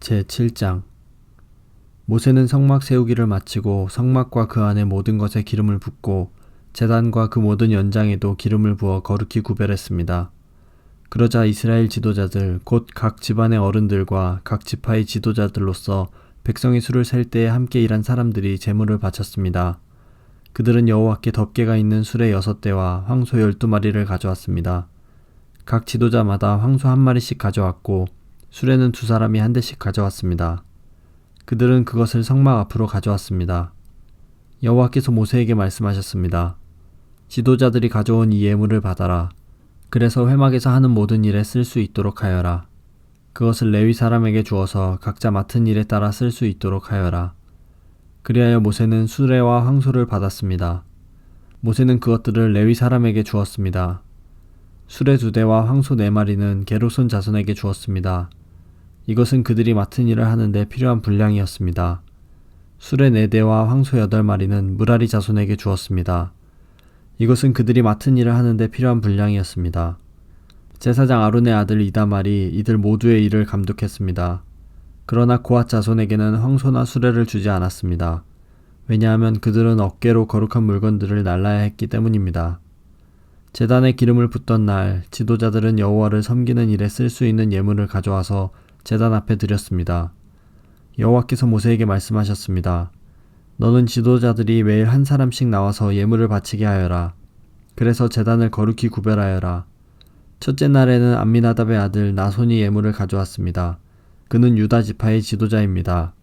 제7장 모세는 성막 세우기를 마치고 성막과 그 안의 모든 것에 기름을 붓고 제단과 그 모든 연장에도 기름을 부어 거룩히 구별했습니다. 그러자 이스라엘 지도자들 곧 각 집안의 어른들과 각 지파의 지도자들로서 백성의 수를 셀 때에 함께 일한 사람들이 제물을 바쳤습니다. 그들은 여호와께 덮개가 있는 수레 6대와 황소 12마리를 가져왔습니다. 각 지도자마다 황소 1마리씩 가져왔고 수레는 2사람이 1대씩 가져왔습니다. 그들은 그것을 성막 앞으로 가져왔습니다. 여호와께서 모세에게 말씀하셨습니다. 지도자들이 가져온 이 예물을 받아라. 그래서 회막에서 하는 모든 일에 쓸 수 있도록 하여라. 그것을 레위 사람에게 주어서 각자 맡은 일에 따라 쓸 수 있도록 하여라. 그리하여 모세는 수레와 황소를 받았습니다. 모세는 그것들을 레위 사람에게 주었습니다. 수레 2대와 황소 4마리는 게르손 자손에게 주었습니다. 이것은 그들이 맡은 일을 하는데 필요한 분량이었습니다. 수레 4대와 황소 8마리는 무라리 자손에게 주었습니다. 이것은 그들이 맡은 일을 하는데 필요한 분량이었습니다. 제사장 아론의 아들 이다말이 이들 모두의 일을 감독했습니다. 그러나 고앗 자손에게는 황소나 수레를 주지 않았습니다. 왜냐하면 그들은 어깨로 거룩한 물건들을 날라야 했기 때문입니다. 제단에 기름을 붓던 날 지도자들은 여호와를 섬기는 일에 쓸 수 있는 예물을 가져와서 제단 앞에 드렸습니다. 여호와께서 모세에게 말씀하셨습니다. 너는 지도자들이 매일 1사람씩 나와서 예물을 바치게 하여라. 그래서 제단을 거룩히 구별하여라. 첫째 날에는 암미나답의 아들 나손이 예물을 가져왔습니다. 그는 유다 지파의 지도자입니다.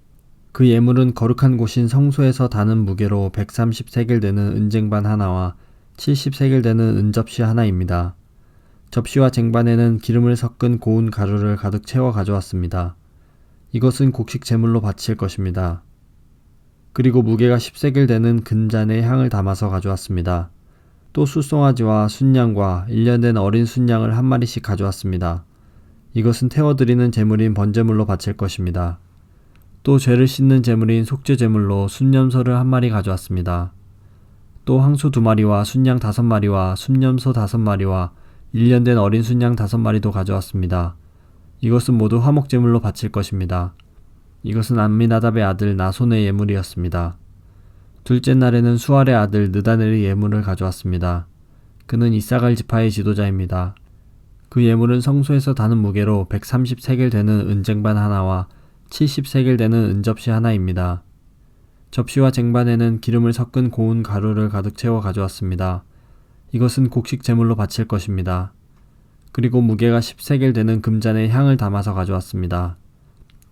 그 예물은 거룩한 곳인 성소에서 다는 무게로 130세겔 되는 은쟁반 하나와 70세겔 되는 은접시 하나입니다. 접시와 쟁반에는 기름을 섞은 고운 가루를 가득 채워 가져왔습니다. 이것은 곡식 제물로 바칠 것입니다. 그리고 무게가 10세겔 되는 금잔에 향을 담아서 가져왔습니다. 또 숫송아지와 순양과 1년 된 어린 순양을 1마리씩 가져왔습니다. 이것은 태워드리는 제물인 번제물로 바칠 것입니다. 또 죄를 씻는 제물인 속죄 제물로 순염소를 1마리 가져왔습니다. 또 황소 2마리와 순양 5마리와 순염소 5마리와 1년 된 어린 순양 5마리도 가져왔습니다. 이것은 모두 화목제물로 바칠 것입니다. 이것은 암미나답의 아들 나손의 예물이었습니다. 둘째 날에는 수알의 아들 느다넬의 예물을 가져왔습니다. 그는 이사갈 지파의 지도자입니다. 그 예물은 성소에서 다는 무게로 130세겔 되는 은쟁반 하나와 70세겔 되는 은접시 하나입니다. 접시와 쟁반에는 기름을 섞은 고운 가루를 가득 채워 가져왔습니다. 이것은 곡식 제물로 바칠 것입니다. 그리고 무게가 10세겔 되는 금잔에 향을 담아서 가져왔습니다.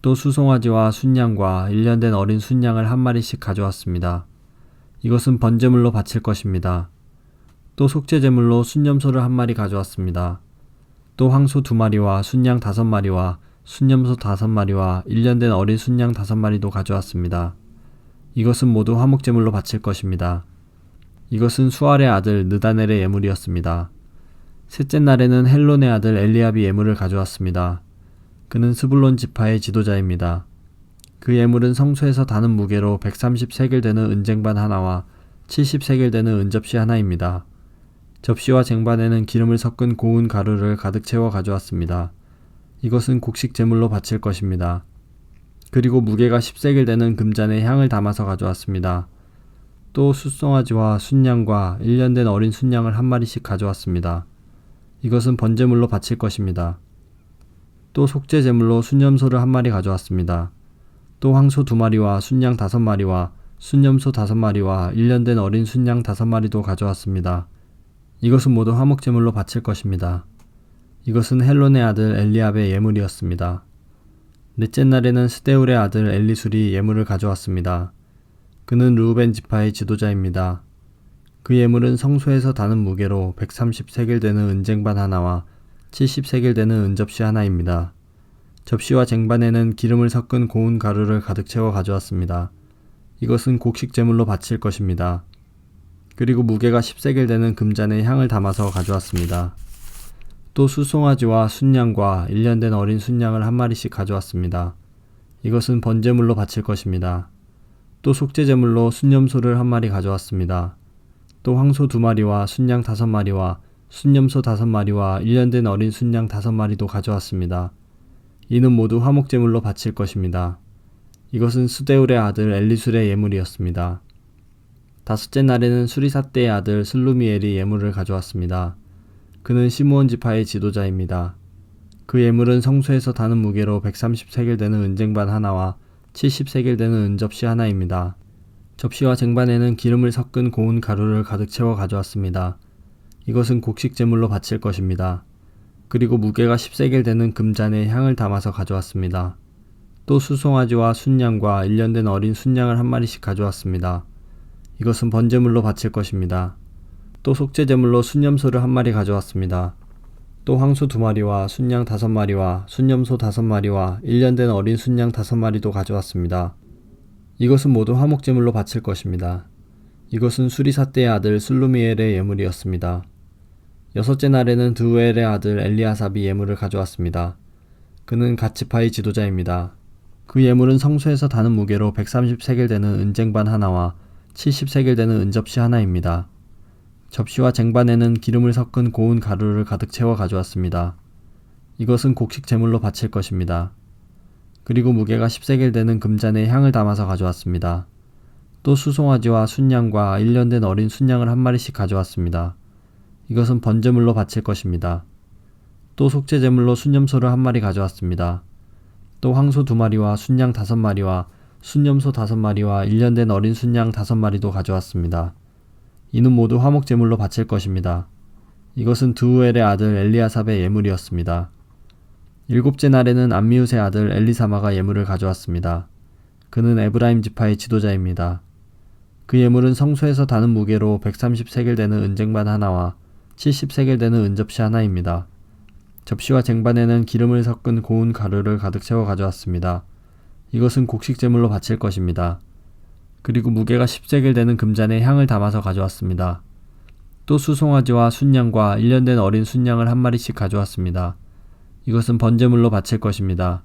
또 수송아지와 순양과 1년 된 어린 순양을 1마리씩 가져왔습니다. 이것은 번제물로 바칠 것입니다. 또 속죄 제물로 순염소를 1마리 가져왔습니다. 또 황소 2마리와 순양 5마리와 순염소 5마리와 1년 된 어린 순양 5마리도 가져왔습니다. 이것은 모두 화목제물로 바칠 것입니다. 이것은 수알의 아들 느다넬의 예물이었습니다. 셋째 날에는 헬론의 아들 엘리압이 예물을 가져왔습니다. 그는 스불론 지파의 지도자입니다. 그 예물은 성소에서 다는 무게로 130세겔 되는 은쟁반 하나와 70세겔 되는 은접시 하나입니다. 접시와 쟁반에는 기름을 섞은 고운 가루를 가득 채워 가져왔습니다. 이것은 곡식 제물로 바칠 것입니다. 그리고 무게가 10세겔 되는 금잔에 향을 담아서 가져왔습니다. 또 숫송아지와 순양과 1년 된 어린 순양을 1마리씩 가져왔습니다. 이것은 번제물로 바칠 것입니다. 또 속죄 제물로 순염소를 1마리 가져왔습니다. 또 황소 2마리와 순양 5마리와 순염소 5마리와 1년 된 어린 순양 5마리도 가져왔습니다. 이것은 모두 화목제물로 바칠 것입니다. 이것은 헬론의 아들 엘리압의 예물이었습니다. 넷째 날에는 스데울의 아들 엘리술이 예물을 가져왔습니다. 그는 르우벤 지파의 지도자입니다. 그 예물은 성소에서 다는 무게로 130세겔 되는 은쟁반 하나와 70세겔 되는 은접시 하나입니다. 접시와 쟁반에는 기름을 섞은 고운 가루를 가득 채워 가져왔습니다. 이것은 곡식 제물로 바칠 것입니다. 그리고 무게가 10세겔 되는 금잔에 향을 담아서 가져왔습니다. 또 수송아지와 순양과 1년 된 어린 순양을 1마리씩 가져왔습니다. 이것은 번제물로 바칠 것입니다. 또 속죄 제물로 순염소를 1마리 가져왔습니다. 또 황소 2마리와 순양 5마리와 순염소 5마리와 1년 된 어린 순양 5마리도 가져왔습니다. 이는 모두 화목제물로 바칠 것입니다. 이것은 수데울의 아들 엘리술의 예물이었습니다. 다섯째 날에는 수리삿대의 아들 슬루미엘이 예물을 가져왔습니다. 그는 시므온 지파의 지도자입니다. 그 예물은 성소에서 다는 무게로 130세겔 되는 은쟁반 하나와 70세겔 되는 은접시 하나입니다. 접시와 쟁반에는 기름을 섞은 고운 가루를 가득 채워 가져왔습니다. 이것은 곡식 제물로 바칠 것입니다. 그리고 무게가 10세겔 되는 금잔에 향을 담아서 가져왔습니다. 또 수송아지와 순양과 일년된 어린 순양을 한 마리씩 가져왔습니다. 이것은 번제물로 바칠 것입니다. 또 속죄제물로 순염소를 한 마리 가져왔습니다. 또 황소 2마리와 순양 5마리와 순염소 5마리와 일년된 어린 순양 5마리도 가져왔습니다. 이것은 모두 화목제물로 바칠 것입니다. 이것은 수리삿대의 아들 슬루미엘의 예물이었습니다. 여섯째 날에는 드우엘의 아들 엘리아삽이 예물을 가져왔습니다. 그는 갓 지파의 지도자입니다. 그 예물은 성소에서 다는 무게로 130세겔 되는 은쟁반 하나와 70세겔 되는 은접시 하나입니다. 접시와 쟁반에는 기름을 섞은 고운 가루를 가득 채워 가져왔습니다. 이것은 곡식 제물로 바칠 것입니다. 그리고 무게가 10세겔 되는 금잔에 향을 담아서 가져왔습니다. 또 수송아지와 순양과 일년된 어린 순양을 한 마리씩 가져왔습니다. 이것은 번제물로 바칠 것입니다. 또 속죄제물로 순염소를 한 마리 가져왔습니다. 또 황소 2마리와 순양 5마리와 순염소 5마리와 일년된 어린 순양 5마리도 가져왔습니다. 이는 모두 화목제물로 바칠 것입니다. 이것은 드우엘의 아들 엘리아삽의 예물이었습니다. 일곱째 날에는 암미웃의 아들 엘리사마가 예물을 가져왔습니다. 그는 에브라임 지파의 지도자입니다. 그 예물은 성소에서 다는 무게로 130세겔 되는 은쟁반 하나와 70세겔 되는 은접시 하나입니다. 접시와 쟁반에는 기름을 섞은 고운 가루를 가득 채워 가져왔습니다. 이것은 곡식 제물로 바칠 것입니다. 그리고 무게가 10세겔 되는 금잔에 향을 담아서 가져왔습니다. 또 수송아지와 순양과 일년된 어린 순양을 한 마리씩 가져왔습니다. 이것은 번제물로 바칠 것입니다.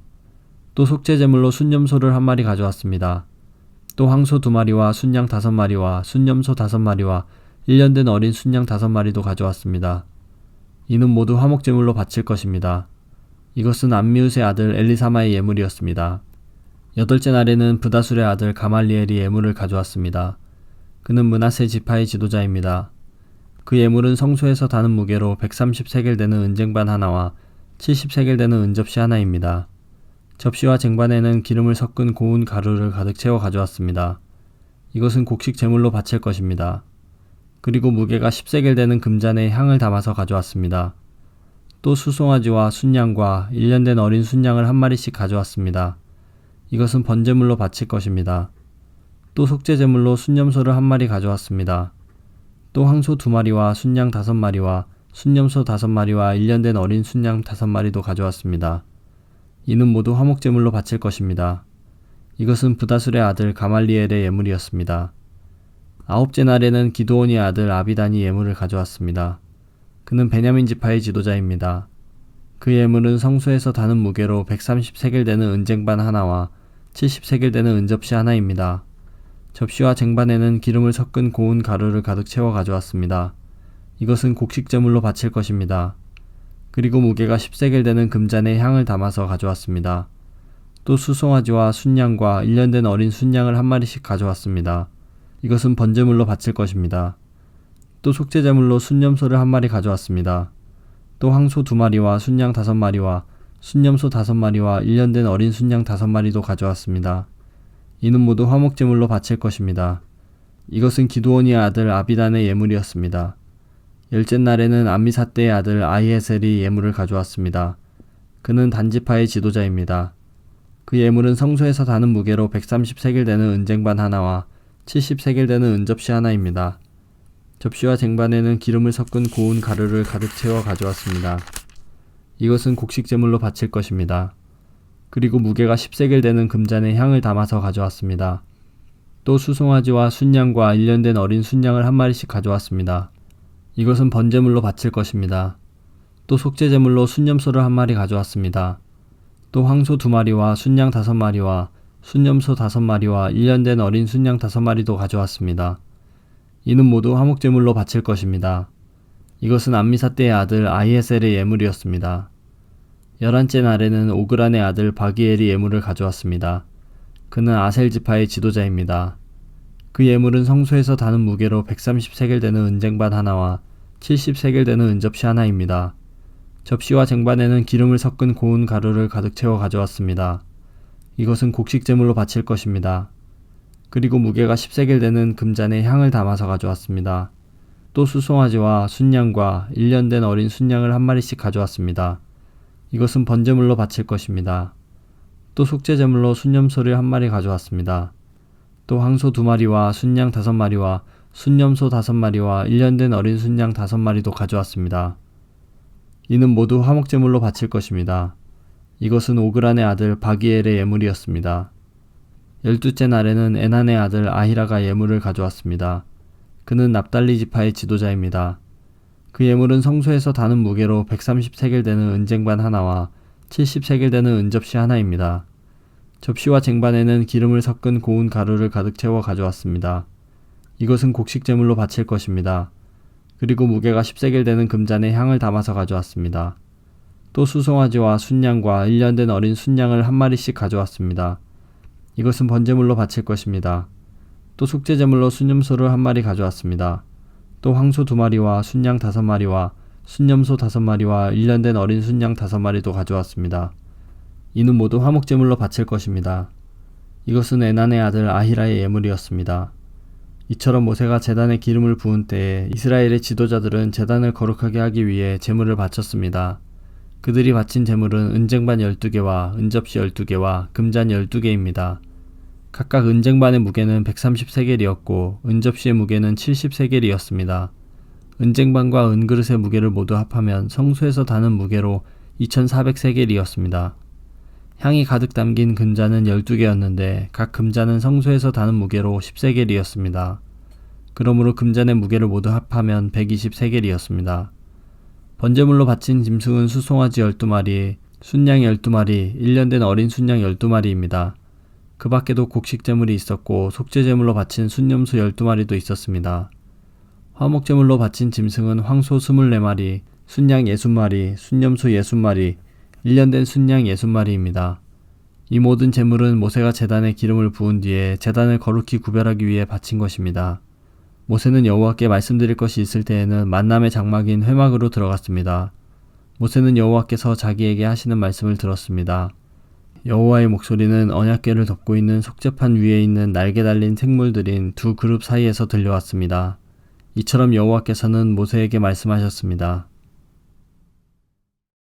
또 속죄제물로 순염소를 한 마리 가져왔습니다. 또 황소 2마리와 순양 5마리와 순염소 5마리와 일년된 어린 순양 5마리도 가져왔습니다. 이는 모두 화목제물로 바칠 것입니다. 이것은 암미웃의 아들 엘리사마의 예물이었습니다. 여덟째 날에는 브다술의 아들 가말리엘이 예물을 가져왔습니다. 그는 므낫세 지파의 지도자입니다. 그 예물은 성소에서 다는 무게로 130세겔 되는 은쟁반 하나와 70세겔 되는 은접시 하나입니다. 접시와 쟁반에는 기름을 섞은 고운 가루를 가득 채워 가져왔습니다. 이것은 곡식 제물로 바칠 것입니다. 그리고 무게가 10세겔 되는 금잔에 향을 담아서 가져왔습니다. 또 수송아지와 순양과 일년된 어린 순양을 한 마리씩 가져왔습니다. 이것은 번제물로 바칠 것입니다. 또 속죄제물로 순염소를 한 마리 가져왔습니다. 또 황소 2마리와 순양 5마리와 순염소 5마리와 일년된 어린 순양 5마리도 가져왔습니다. 이는 모두 화목제물로 바칠 것입니다. 이것은 브다술의 아들 가말리엘의 예물이었습니다. 아홉째 날에는 기드온의 아들 아비단이 예물을 가져왔습니다. 그는 베냐민 지파의 지도자입니다. 그 예물은 성소에서 다는 무게로 130세겔 되는 은쟁반 하나와 70세겔 되는 은접시 하나입니다. 접시와 쟁반에는 기름을 섞은 고운 가루를 가득 채워 가져왔습니다. 이것은 곡식제물로 바칠 것입니다. 그리고 무게가 10세겔 되는 금잔에 향을 담아서 가져왔습니다. 또 수송아지와 순양과 일년된 어린 순양을 한 마리씩 가져왔습니다. 이것은 번제물로 바칠 것입니다. 또 속죄제물로 순염소를 한 마리 가져왔습니다. 또 황소 2마리와 순양 5마리와 순염소 5마리와 일년된 어린 순양 5마리도 가져왔습니다. 이는 모두 화목제물로 바칠 것입니다. 이것은 기드온의 아들 아비단의 예물이었습니다. 열째 날에는 암미삿대의 아들 아히에셀이 예물을 가져왔습니다. 그는 단지파의 지도자입니다. 그 예물은 성소에서 다는 무게로 130세겔 되는 은쟁반 하나와 70세겔 되는 은접시 하나입니다. 접시와 쟁반에는 기름을 섞은 고운 가루를 가득 채워 가져왔습니다. 이것은 곡식제물로 바칠 것입니다. 그리고 무게가 10세겔 되는 금잔에 향을 담아서 가져왔습니다. 또 수송아지와 순양과 일년된 어린 순양을 한 마리씩 가져왔습니다. 이것은 번제물로 바칠 것입니다. 또 속죄제물로 순염소를 한 마리 가져왔습니다. 또 황소 2마리와 순양 5마리와 순염소 5마리와 일년된 어린 순양 5마리도 가져왔습니다. 이는 모두 화목제물로 바칠 것입니다. 이것은 암미삿대의 아들 아히에셀의 예물이었습니다. 열한째 날에는 오그란의 아들 바기엘이 예물을 가져왔습니다. 그는 아셀 지파의 지도자입니다. 그 예물은 성소에서 다는 무게로 130세겔 되는 은쟁반 하나와 70세겔 되는 은접시 하나입니다. 접시와 쟁반에는 기름을 섞은 고운 가루를 가득 채워 가져왔습니다. 이것은 곡식 제물로 바칠 것입니다. 그리고 무게가 10세겔 되는 금잔에 향을 담아서 가져왔습니다. 또 수송아지와 순양과 1년 된 어린 순양을 한 마리씩 가져왔습니다. 이것은 번제물로 바칠 것입니다. 또 속죄제물로 순염소를 한 마리 가져왔습니다. 또 황소 2마리와 순양 5마리와 순염소 5마리와 1년 된 어린 순양 5마리도 가져왔습니다. 이는 모두 화목제물로 바칠 것입니다. 이것은 오그란의 아들 바기엘의 예물이었습니다. 12째 날에는 에난의 아들 아히라가 예물을 가져왔습니다. 그는 납달리 지파의 지도자입니다. 그 예물은 성소에서 다는 무게로 130세겔 되는 은쟁반 하나와 70세겔 되는 은접시 하나입니다. 접시와 쟁반에는 기름을 섞은 고운 가루를 가득 채워 가져왔습니다. 이것은 곡식 제물로 바칠 것입니다. 그리고 무게가 10세겔 되는 금잔에 향을 담아서 가져왔습니다. 또 수송아지와 순양과 1년 된 어린 순양을 한 마리씩 가져왔습니다. 이것은 번제물로 바칠 것입니다. 또 속죄제물로 순염소를 한 마리 가져왔습니다. 또 황소 2마리와 순양 5마리와 순염소 5마리와 1년 된 어린 순양 5마리도 가져왔습니다. 이는 모두 화목제물로 바칠 것입니다. 이것은 에난의 아들 아히라의 예물이었습니다. 이처럼 모세가 제단에 기름을 부은 때에 이스라엘의 지도자들은 제단을 거룩하게 하기 위해 제물을 바쳤습니다. 그들이 바친 제물은 은쟁반 12개와 은접시 12개와 금잔 12개입니다. 각각 은쟁반의 무게는 130세겔이었고 은접시의 무게는 70세겔이었습니다. 은쟁반과 은그릇의 무게를 모두 합하면 성소에서 다는 무게로 2400세겔이었습니다. 향이 가득 담긴 금잔은 12개였는데 각 금잔은 성소에서 다는 무게로 10세겔이었습니다. 그러므로 금잔의 무게를 모두 합하면 120세겔이었습니다. 번제물로 바친 짐승은 수송아지 12마리, 순양 12마리, 1년 된 어린 순양 12마리입니다. 그 밖에도 곡식제물이 있었고 속죄제물로 바친 순염소 12마리도 있었습니다. 화목제물로 바친 짐승은 황소 24마리, 순양 60마리, 순염소 60마리, 1년 된 순양 60마리입니다. 이 모든 제물은 모세가 제단에 기름을 부은 뒤에 제단을 거룩히 구별하기 위해 바친 것입니다. 모세는 여호와께 말씀드릴 것이 있을 때에는 만남의 장막인 회막으로 들어갔습니다. 모세는 여호와께서 자기에게 하시는 말씀을 들었습니다. 여호와의 목소리는 언약궤를 덮고 있는 속죄판 위에 있는 날개 달린 생물들인 두 그룹 사이에서 들려왔습니다. 이처럼 여호와께서는 모세에게 말씀하셨습니다.